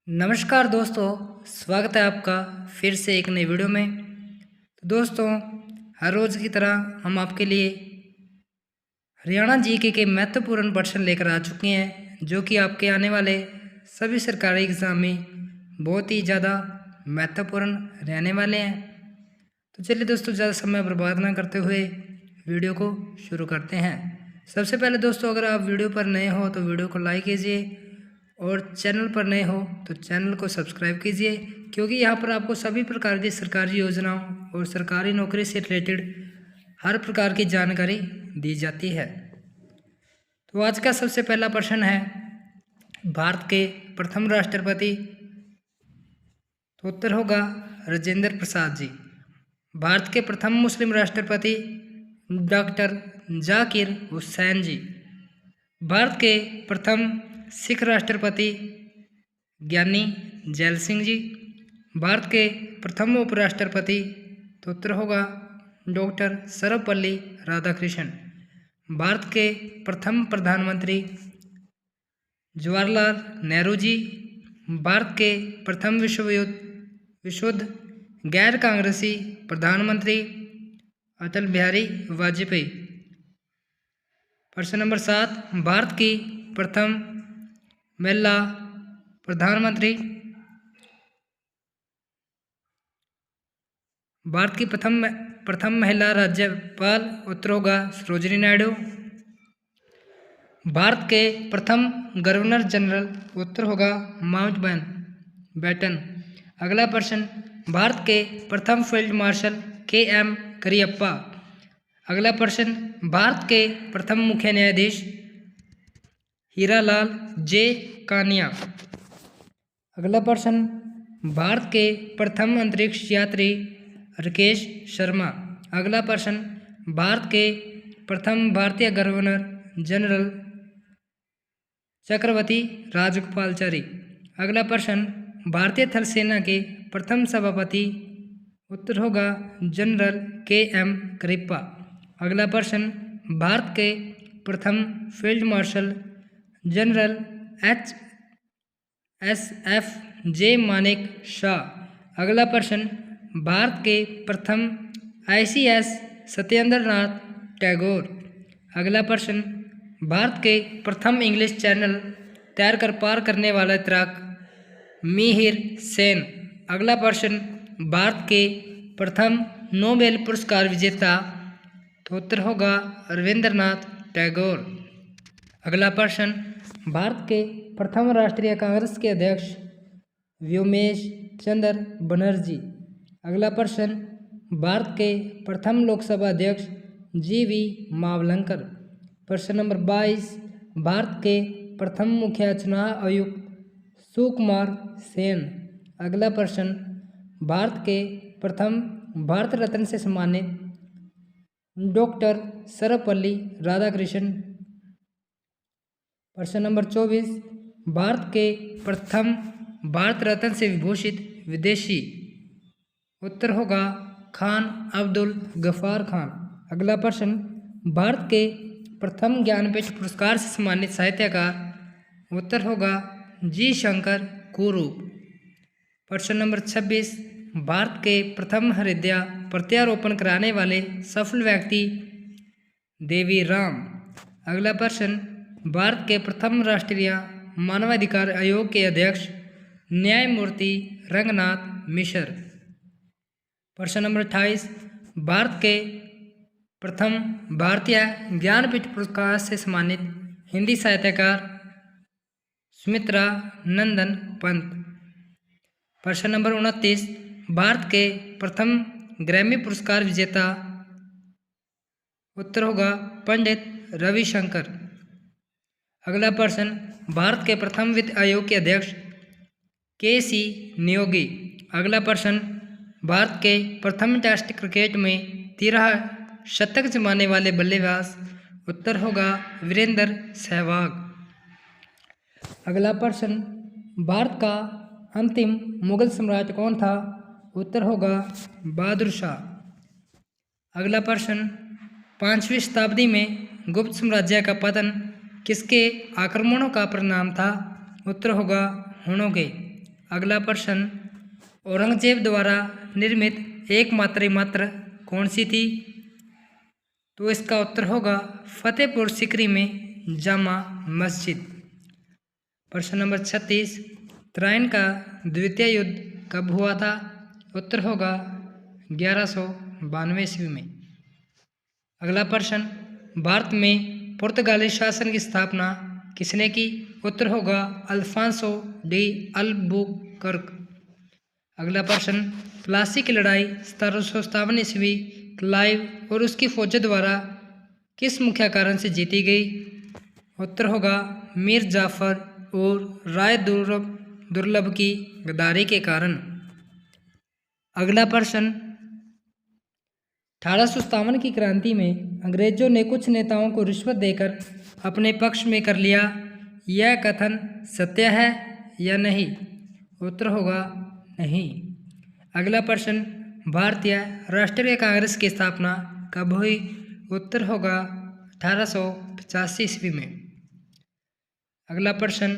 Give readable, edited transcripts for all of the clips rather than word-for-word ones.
नमस्कार दोस्तों, स्वागत है आपका फिर से एक नई वीडियो में। तो दोस्तों, हर रोज़ की तरह हम आपके लिए हरियाणा जीके के महत्वपूर्ण प्रश्न लेकर आ चुके हैं, जो कि आपके आने वाले सभी सरकारी एग्ज़ाम में बहुत ही ज़्यादा महत्वपूर्ण रहने वाले हैं। तो चलिए दोस्तों, ज़्यादा समय बर्बाद ना करते हुए वीडियो को शुरू करते हैं। सबसे पहले दोस्तों, अगर आप वीडियो पर नए हो तो वीडियो को लाइक कीजिए और चैनल पर नए हो तो चैनल को सब्सक्राइब कीजिए, क्योंकि यहाँ पर आपको सभी प्रकार की सरकारी योजनाओं और सरकारी नौकरी से रिलेटेड हर प्रकार की जानकारी दी जाती है। तो आज का सबसे पहला प्रश्न है, भारत के प्रथम राष्ट्रपति। तो उत्तर होगा राजेंद्र प्रसाद जी। भारत के प्रथम मुस्लिम राष्ट्रपति डॉक्टर जाकिर हुसैन जी। भारत के प्रथम सिख राष्ट्रपति ज्ञानी जैल सिंह जी। भारत के प्रथम उपराष्ट्रपति तो उत्तर होगा डॉक्टर सर्वपल्ली राधाकृष्णन। भारत के प्रथम प्रधानमंत्री जवाहरलाल नेहरू जी। भारत के प्रथम विश्व गैर कांग्रेसी प्रधानमंत्री अटल बिहारी वाजपेयी। प्रश्न नंबर 7, भारत की प्रथम महिला प्रधानमंत्री। भारत की प्रथम महिला राज्यपाल उत्तर होगा सरोजिनी नायडू। भारत के प्रथम गवर्नर जनरल उत्तर होगा माउंट बैटन। अगला प्रश्न, भारत के प्रथम फील्ड मार्शल के.एम. करियप्पा। अगला प्रश्न, भारत के प्रथम मुख्य न्यायाधीश हीरालाल जे कानिया। अगला प्रश्न, भारत के प्रथम अंतरिक्ष यात्री राकेश शर्मा। अगला प्रश्न, भारत के प्रथम भारतीय गवर्नर जनरल चक्रवर्ती राजगोपालचारी। अगला प्रश्न, भारतीय थल सेना के प्रथम सभापति उत्तर होगा जनरल के.एम. करियप्पा। अगला प्रश्न, भारत के प्रथम फील्ड मार्शल जनरल एच.एस.एफ. जे मानेक शॉ। अगला प्रश्न, भारत के प्रथम आईसीएस सत्येंद्र नाथ टैगोर। अगला प्रश्न, भारत के प्रथम इंग्लिश चैनल तैर कर पार करने वाला तैराक मिहिर सेन। अगला प्रश्न, भारत के प्रथम नोबेल पुरस्कार विजेता तो उत्तर होगा रविंद्रनाथ टैगोर। अगला प्रश्न, भारत के प्रथम राष्ट्रीय कांग्रेस के अध्यक्ष व्योमेश चंद्र बनर्जी। अगला प्रश्न, भारत के प्रथम लोकसभा अध्यक्ष जी.वी. मावलंकर। प्रश्न नंबर 22, भारत के प्रथम मुख्य चुनाव आयुक्त सुकुमार सेन। अगला प्रश्न, भारत के प्रथम भारत रत्न से सम्मानित डॉक्टर सर्वपल्ली राधाकृष्णन। प्रश्न नंबर 24, भारत के प्रथम भारत रत्न से विभूषित विदेशी उत्तर होगा खान अब्दुल गफ्फार खान। अगला प्रश्न, भारत के प्रथम ज्ञानपीठ पुरस्कार से सम्मानित साहित्यकार उत्तर होगा जी शंकर कुरूप। प्रश्न नंबर 26, भारत के प्रथम हृदय प्रत्यारोपण कराने वाले सफल व्यक्ति देवी राम। अगला प्रश्न, भारत के प्रथम राष्ट्रीय मानवाधिकार आयोग के अध्यक्ष न्यायमूर्ति रंगनाथ मिश्र। प्रश्न नंबर 28, भारत के प्रथम भारतीय ज्ञानपीठ पुरस्कार से सम्मानित हिंदी साहित्यकार सुमित्रा नंदन पंत। प्रश्न नंबर 29, भारत के प्रथम ग्रैमी पुरस्कार विजेता उत्तर होगा पंडित रविशंकर। अगला प्रश्न, भारत के प्रथम वित्त आयोग के अध्यक्ष के.सी. नियोगी। अगला प्रश्न, भारत के प्रथम टेस्ट क्रिकेट में 13 शतक जमाने वाले बल्लेबाज उत्तर होगा वीरेंद्र सहवाग। अगला प्रश्न, भारत का अंतिम मुगल सम्राट कौन था? उत्तर होगा बहादुर शाह। अगला प्रश्न, 5वीं शताब्दी में गुप्त साम्राज्य का पतन किसके आक्रमणों का परिणाम था? उत्तर होगा हुनों के। अगला प्रश्न, औरंगजेब द्वारा निर्मित एकमात्र इमारत कौन सी थी? तो इसका उत्तर होगा फतेहपुर सीकरी में जामा मस्जिद। प्रश्न नंबर 36, तराइन का द्वितीय युद्ध कब हुआ था? उत्तर होगा 1192 ईस्वी में। अगला प्रश्न, भारत में पुर्तगाली शासन की स्थापना किसने की? उत्तर होगा अल्फांसो डी अल्बुकर्क। अगला प्रश्न, प्लासी की लड़ाई 1757 ईस्वी क्लाइव और उसकी फौज द्वारा किस मुख्य कारण से जीती गई? उत्तर होगा मीर जाफर और राय दुर्लभ की गद्दारी के कारण। अगला प्रश्न, 1857 की क्रांति में अंग्रेजों ने कुछ नेताओं को रिश्वत देकर अपने पक्ष में कर लिया, यह कथन सत्य है या नहीं? उत्तर होगा नहीं। अगला प्रश्न, भारतीय राष्ट्रीय कांग्रेस की स्थापना कब हुई? उत्तर होगा 1885 ईस्वी में। अगला प्रश्न,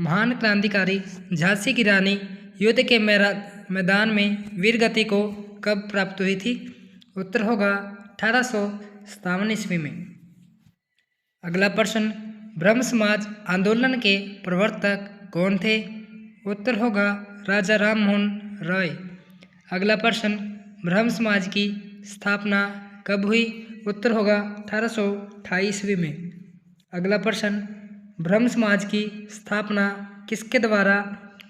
महान क्रांतिकारी झांसी की रानी युद्ध के मैदान में वीरगति को कब प्राप्त हुई थी? उत्तर होगा 1857 ईस्वी में। अगला प्रश्न, ब्रह्म समाज आंदोलन के प्रवर्तक कौन थे? उत्तर होगा राजा राम मोहन राय। अगला प्रश्न, ब्रह्म समाज की स्थापना कब हुई? उत्तर होगा 1828 ईस्वी में। अगला प्रश्न, ब्रह्म समाज की स्थापना किसके द्वारा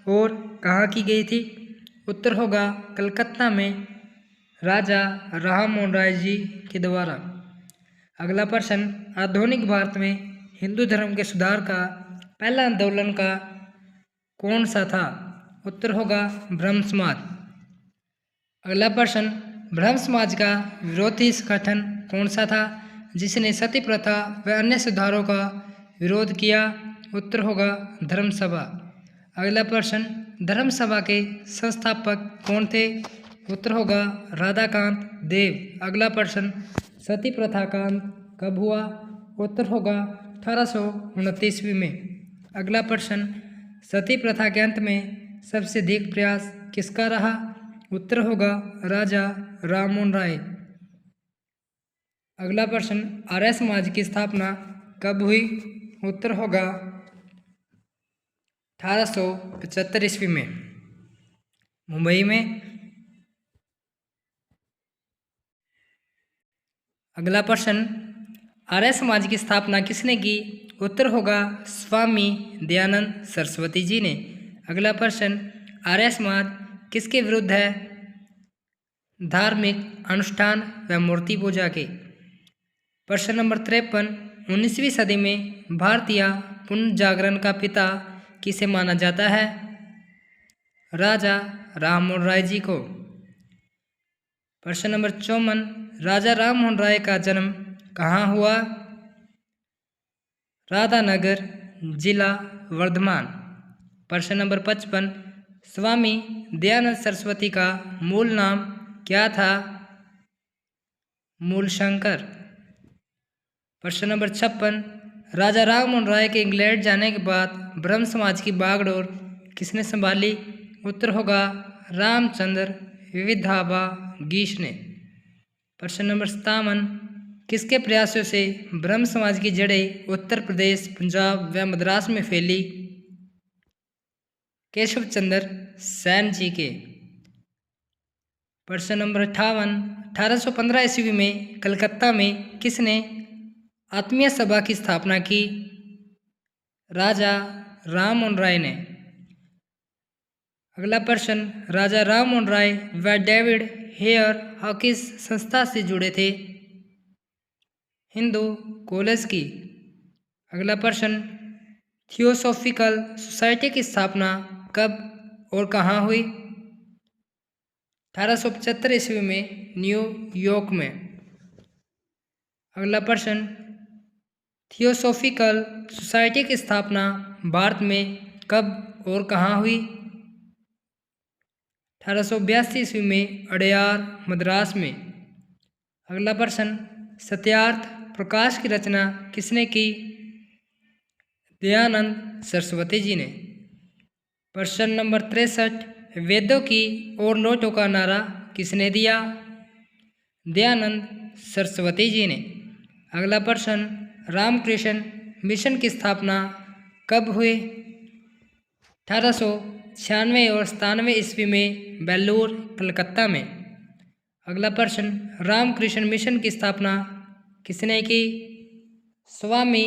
और कहाँ की गई थी? उत्तर होगा कलकत्ता में राजा राम मोहन राय जी के द्वारा। अगला प्रश्न, आधुनिक भारत में हिंदू धर्म के सुधार का पहला आंदोलन का कौन सा था? उत्तर होगा ब्रह्म समाज। अगला प्रश्न, ब्रह्म समाज का विरोधी संगठन कौन सा था जिसने सती प्रथा व अन्य सुधारों का विरोध किया? उत्तर होगा धर्म सभा। अगला प्रश्न, धर्म सभा के संस्थापक कौन थे? उत्तर होगा राधाकांत देव। अगला प्रश्न, सती प्रथा का अंत कब हुआ? उत्तर होगा 1829 ईस्वी में। अगला प्रश्न, सती प्रथा के अंत में सबसे अधिक प्रयास किसका रहा? उत्तर होगा राजा राम मोहन राय। अगला प्रश्न, आर्य समाज की स्थापना कब हुई? उत्तर होगा 1875 ईस्वी में, मुंबई में। अगला प्रश्न, आर्य समाज की स्थापना किसने की? उत्तर होगा स्वामी दयानंद सरस्वती जी ने। अगला प्रश्न, आर्य समाज किसके विरुद्ध है? धार्मिक अनुष्ठान व मूर्ति पूजा के। प्रश्न नंबर 53, 19वीं सदी में भारतीय पुनर्जागरण का पिता किसे माना जाता है? राजा राम मोहन राय जी को। प्रश्न नंबर 54, राजा राम मोहन राय का जन्म कहाँ हुआ? राधानगर, जिला वर्धमान। प्रश्न नंबर 55, स्वामी दयानंद सरस्वती का मूल नाम क्या था? मूलशंकर। प्रश्न नंबर 56, राजा राम मोहन राय के इंग्लैंड जाने के बाद ब्रह्म समाज की बागडोर किसने संभाली? उत्तर होगा रामचंद्र विविधाबा गीश ने। प्रश्न नंबर 57, किसके प्रयासों से ब्रह्म समाज की जड़ें उत्तर प्रदेश, पंजाब व मद्रास में फैली? केशव चंद्र सेन जी के। प्रश्न नंबर 58, 1815 ईस्वी में कलकत्ता में किसने आत्मीय सभा की स्थापना की? राजा राम मोहन राय ने। अगला प्रश्न, राजा राम मोहन राय व डेविड हेयर हॉकिस संस्था से जुड़े थे? हिंदू कॉलेज की। अगला प्रश्न, थियोसॉफिकल सोसाइटी की स्थापना कब और कहाँ हुई? 1875 ईस्वी में न्यूयॉर्क में। अगला प्रश्न, थियोसॉफिकल सोसाइटी की स्थापना भारत में कब और कहाँ हुई? 1882 ईस्वी में अडयार, मद्रास में। अगला प्रश्न, सत्यार्थ प्रकाश की रचना किसने की? दयानंद सरस्वती जी ने। प्रश्न नंबर 63, वेदों की ओर लौटो का नारा किसने दिया? दयानंद सरस्वती जी ने। अगला प्रश्न, रामकृष्ण मिशन की स्थापना कब हुई? 1896 और 97 ईस्वी में बेलूर, कलकत्ता में। अगला प्रश्न, रामकृष्ण मिशन की स्थापना किसने की? स्वामी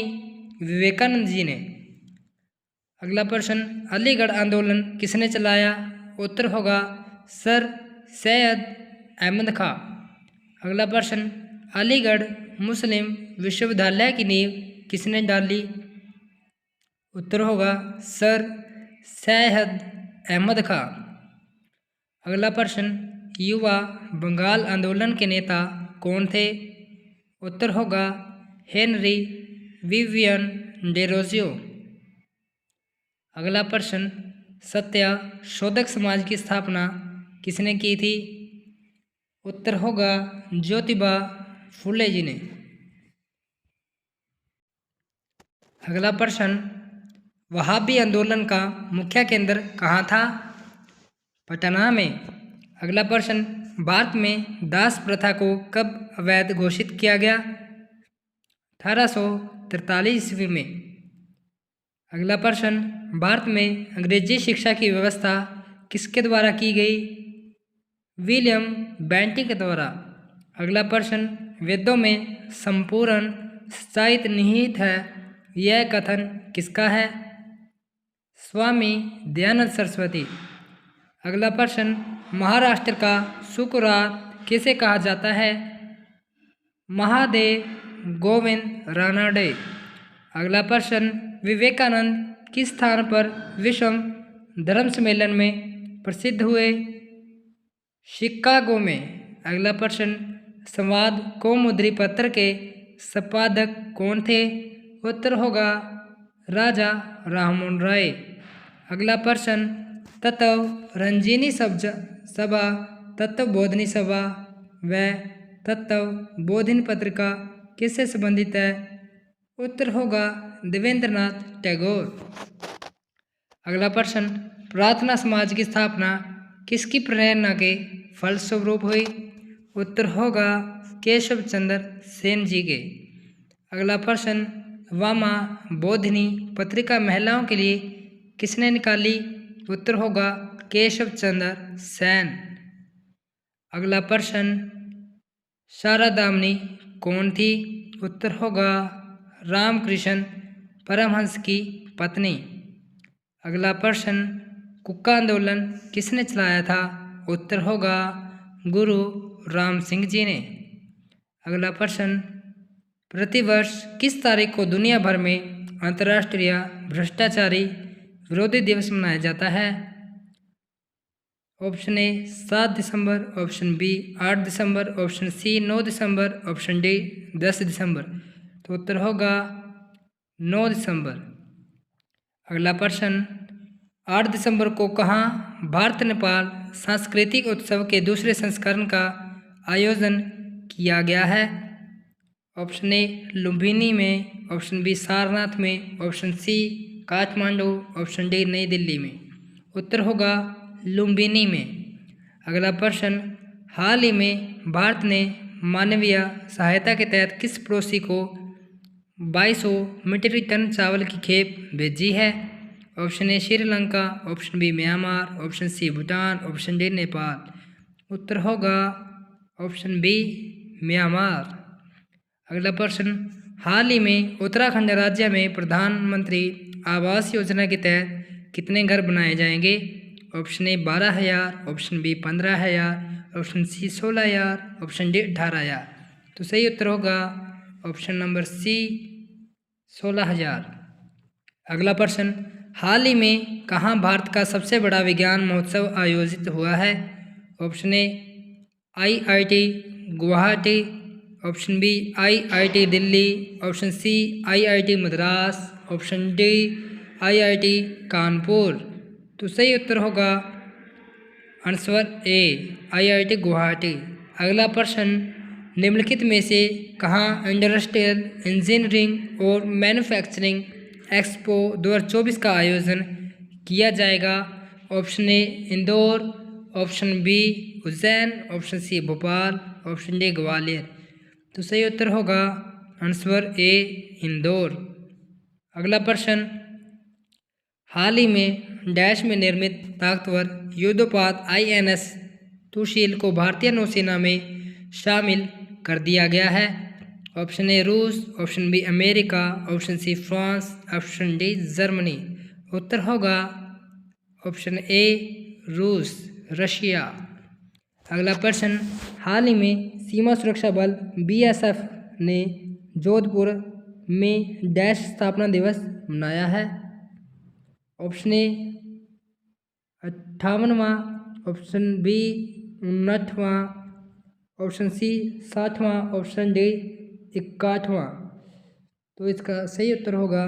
विवेकानंद जी ने। अगला प्रश्न, अलीगढ़ आंदोलन किसने चलाया? उत्तर होगा सर सैयद अहमद खां। अगला प्रश्न, अलीगढ़ मुस्लिम विश्वविद्यालय की नींव किसने डाली? उत्तर होगा सर सैयद अहमद खां। अगला प्रश्न, युवा बंगाल आंदोलन के नेता कौन थे? उत्तर होगा हेनरी विवियन डेरोजियो। अगला प्रश्न, सत्या शोधक समाज की स्थापना किसने की थी? उत्तर होगा ज्योतिबा फुले जी ने। अगला प्रश्न, वहाबी आंदोलन का मुख्य केंद्र कहाँ था? पटना में। अगला प्रश्न, भारत में दास प्रथा को कब अवैध घोषित किया गया? 1843 ईस्वी में। अगला प्रश्न, भारत में अंग्रेजी शिक्षा की व्यवस्था किसके द्वारा की गई? विलियम बेंटिक के द्वारा। अगला प्रश्न, वेदों में संपूर्ण सच्चाई निहित है, यह कथन किसका है? स्वामी दयानंद सरस्वती। अगला प्रश्न, महाराष्ट्र का शुक्रवार किसे कहा जाता है? महादेव गोविंद रानडे। अगला प्रश्न, विवेकानंद किस स्थान पर विश्व धर्म सम्मेलन में प्रसिद्ध हुए? शिकागो में। अगला प्रश्न, संवाद कौमुदी पत्र के संपादक कौन थे? उत्तर होगा राजा राममोहन राय। अगला प्रश्न, तत्व रंजनी सभा, तत्वबोधिनी सभा व तत्वबोधिनी पत्रिका किससे संबंधित है? उत्तर होगा देवेंद्रनाथ टैगोर। अगला प्रश्न, प्रार्थना समाज की स्थापना किसकी प्रेरणा के फलस्वरूप हुई? उत्तर होगा केशव चंद्र सेन जी के। अगला प्रश्न, वामा बोधिनी पत्रिका महिलाओं के लिए किसने निकाली? उत्तर होगा केशव चंद्र सेन। अगला प्रश्न, शारदामणि कौन थी? उत्तर होगा रामकृष्ण परमहंस की पत्नी। अगला प्रश्न, कुक्का आंदोलन किसने चलाया था? उत्तर होगा गुरु राम सिंह जी ने। अगला प्रश्न, प्रतिवर्ष किस तारीख को दुनिया भर में अंतर्राष्ट्रीय भ्रष्टाचारी विरोधी दिवस मनाया जाता है? ऑप्शन ए 7 दिसंबर, ऑप्शन बी 8 दिसंबर, ऑप्शन सी 9 दिसंबर, ऑप्शन डी 10 दिसंबर। तो उत्तर होगा 9 दिसंबर। अगला प्रश्न, 8 दिसंबर को कहाँ भारत नेपाल सांस्कृतिक उत्सव के दूसरे संस्करण का आयोजन किया गया है? ऑप्शन ए लुम्बिनी में, ऑप्शन बी सारनाथ में, option C Kathmandu, option D New Delhi में। उत्तर होगा लुम्बिनी में। अगला प्रश्न, हाल ही में भारत ने मानवीय सहायता के तहत किस पड़ोसी को 2200 मीट्रिक टन चावल की खेप भेजी है? Option A Sri Lanka, option B Myanmar, option C Bhutan, option D Nepal. उत्तर होगा ऑप्शन बी म्यांमार। अगला प्रश्न, हाल ही में उत्तराखंड राज्य में प्रधानमंत्री आवास योजना के तहत कितने घर बनाए जाएंगे? Option A 12,000, option B 15,000, option C 16,000, option D 18,000। तो सही उत्तर होगा ऑप्शन नंबर सी 16,000। अगला प्रश्न, हाल ही में कहाँ भारत का सबसे बड़ा विज्ञान महोत्सव आयोजित हुआ है? Option A IIT Guwahati, option B IIT Delhi, option C IIT Madras, option D IIT Kanpur. तो सही उत्तर होगा आंसर ए IIT गुवाहाटी। अगला प्रश्न, निम्नलिखित में से कहाँ इंडस्ट्रियल इंजीनियरिंग और मैन्युफैक्चरिंग एक्सपो 2024 का आयोजन किया जाएगा? Option A Indore, option B Ujjain, option C Bhopal, option D Gwalior. तो सही उत्तर होगा आंसर ए इंदौर। अगला प्रश्न, हाल ही में डैश में निर्मित ताकतवर युद्धपोत INS तुशील को भारतीय नौसेना में शामिल कर दिया गया है। ऑप्शन ए रूस, option B America, option C France, option D Germany. उत्तर होगा ऑप्शन ए रूस, रशिया। अगला प्रश्न, हाल ही में सीमा सुरक्षा बल BSF ने जोधपुर में डैश स्थापना दिवस मनाया है। ऑप्शन ए 58वां, ऑप्शन बी 59वां, ऑप्शन सी 60वां, ऑप्शन डी 61वां। तो इसका सही उत्तर होगा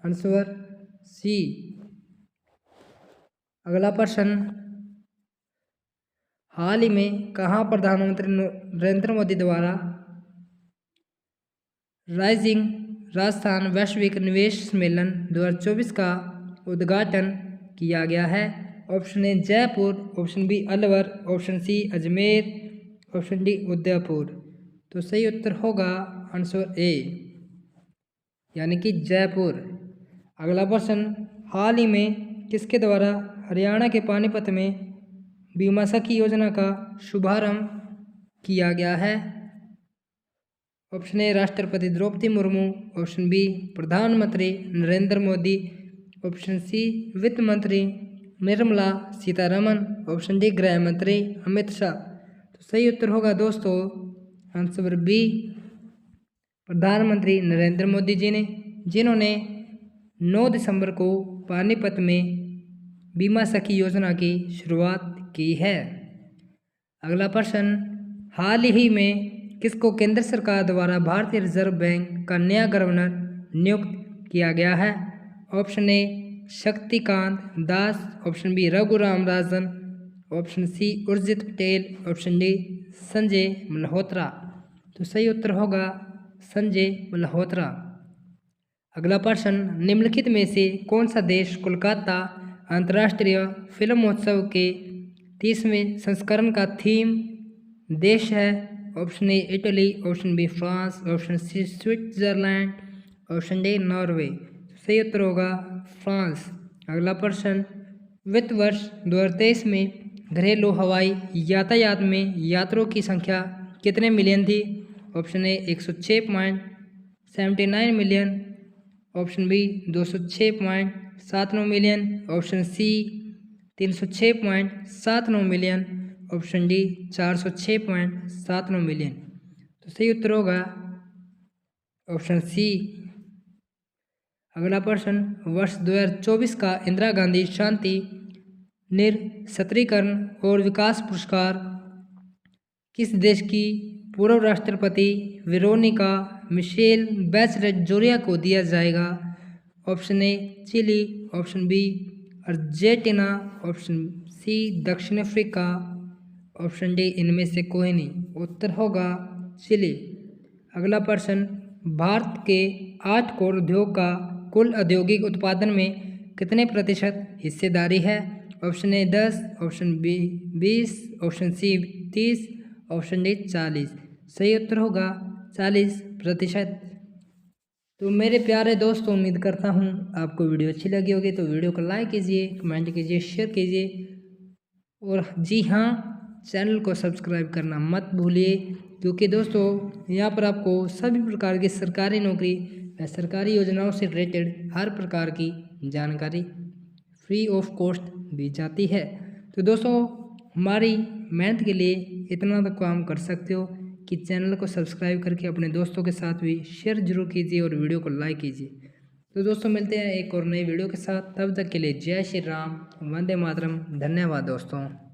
आंसर सी। अगला प्रश्न, हाल ही में कहाँ प्रधानमंत्री नरेंद्र मोदी द्वारा राइजिंग राजस्थान वैश्विक निवेश सम्मेलन 2024 का उद्घाटन किया गया है। Option A Jaipur, option B Alwar, option C Ajmer, option D Udaipur. तो सही उत्तर होगा आंसर ए यानी कि जयपुर। अगला प्रश्न, हाल ही में किसके द्वारा हरियाणा के पानीपत में बीमा सखी योजना का शुभारंभ किया गया है। ऑप्शन ए राष्ट्रपति द्रौपदी मुर्मू, ऑप्शन बी प्रधानमंत्री नरेंद्र मोदी, ऑप्शन सी वित्त मंत्री निर्मला सीतारमन, ऑप्शन डी गृह मंत्री अमित शाह। तो सही उत्तर होगा दोस्तों आंसर बी प्रधानमंत्री नरेंद्र मोदी जी ने, जिन्होंने 9 दिसंबर को पानीपत में बीमा सखी योजना की शुरुआत की है। अगला प्रश्न, हाल ही में किसको केंद्र सरकार द्वारा भारतीय रिजर्व बैंक का नया गवर्नर नियुक्त किया गया है। Option A Shaktikanta Das, option B Raghuram Rajan, option C Urjit Patel, option D Sanjay Malhotra. तो सही उत्तर होगा संजय मल्होत्रा। अगला प्रश्न, निम्नलिखित में से कौन सा देश कोलकाता अंतर्राष्ट्रीय फिल्म महोत्सव के 30वें संस्करण का थीम देश है। Option A Italy, option B France, option C Switzerland, option D Norway. सही उत्तर होगा फ्रांस। अगला प्रश्न, वित्त वर्ष 2023 में घरेलू हवाई यातायात में यात्रियों की संख्या कितने मिलियन थी। Option A 106.79 million, option B 206.79 million, option C 306.79 million, option D 406.79 million. तो सही उत्तर होगा ऑप्शन सी। अगला प्रश्न, वर्ष 2024 का इंदिरा गांधी शांति निरस्त्रीकरण और विकास पुरस्कार किस देश की पूर्व राष्ट्रपति वेरोनिका मिशेल बैचलेट जोरिया को दिया जाएगा। Option A Chile, option B Argentina, option C दक्षिण अफ्रीका, ऑप्शन डी इनमें से कोई नहीं। उत्तर होगा चिली। अगला प्रश्न, भारत के 8 कोर उद्योग का कुल औद्योगिक उत्पादन में कितने प्रतिशत हिस्सेदारी है। Option A 10, option B 20, option C 30, option D 40। सही उत्तर होगा 40%। तो मेरे प्यारे दोस्तों, उम्मीद करता हूँ आपको वीडियो अच्छी लगी होगी। तो वीडियो को लाइक कीजिए, कमेंट कीजिए, शेयर कीजिए और जी हाँ, चैनल को सब्सक्राइब करना मत भूलिए, क्योंकि दोस्तों यहाँ पर आपको सभी प्रकार की सरकारी नौकरी व सरकारी योजनाओं से रिलेटेड हर प्रकार की जानकारी फ्री ऑफ कॉस्ट दी जाती है। तो दोस्तों, हमारी मेहनत के लिए इतना तो काम कर सकते हो कि चैनल को सब्सक्राइब करके अपने दोस्तों के साथ भी शेयर जरूर कीजिए और वीडियो को लाइक कीजिए। तो दोस्तों, मिलते हैं एक और नई वीडियो के साथ। तब तक के लिए जय श्री राम, वंदे मातरम। धन्यवाद दोस्तों।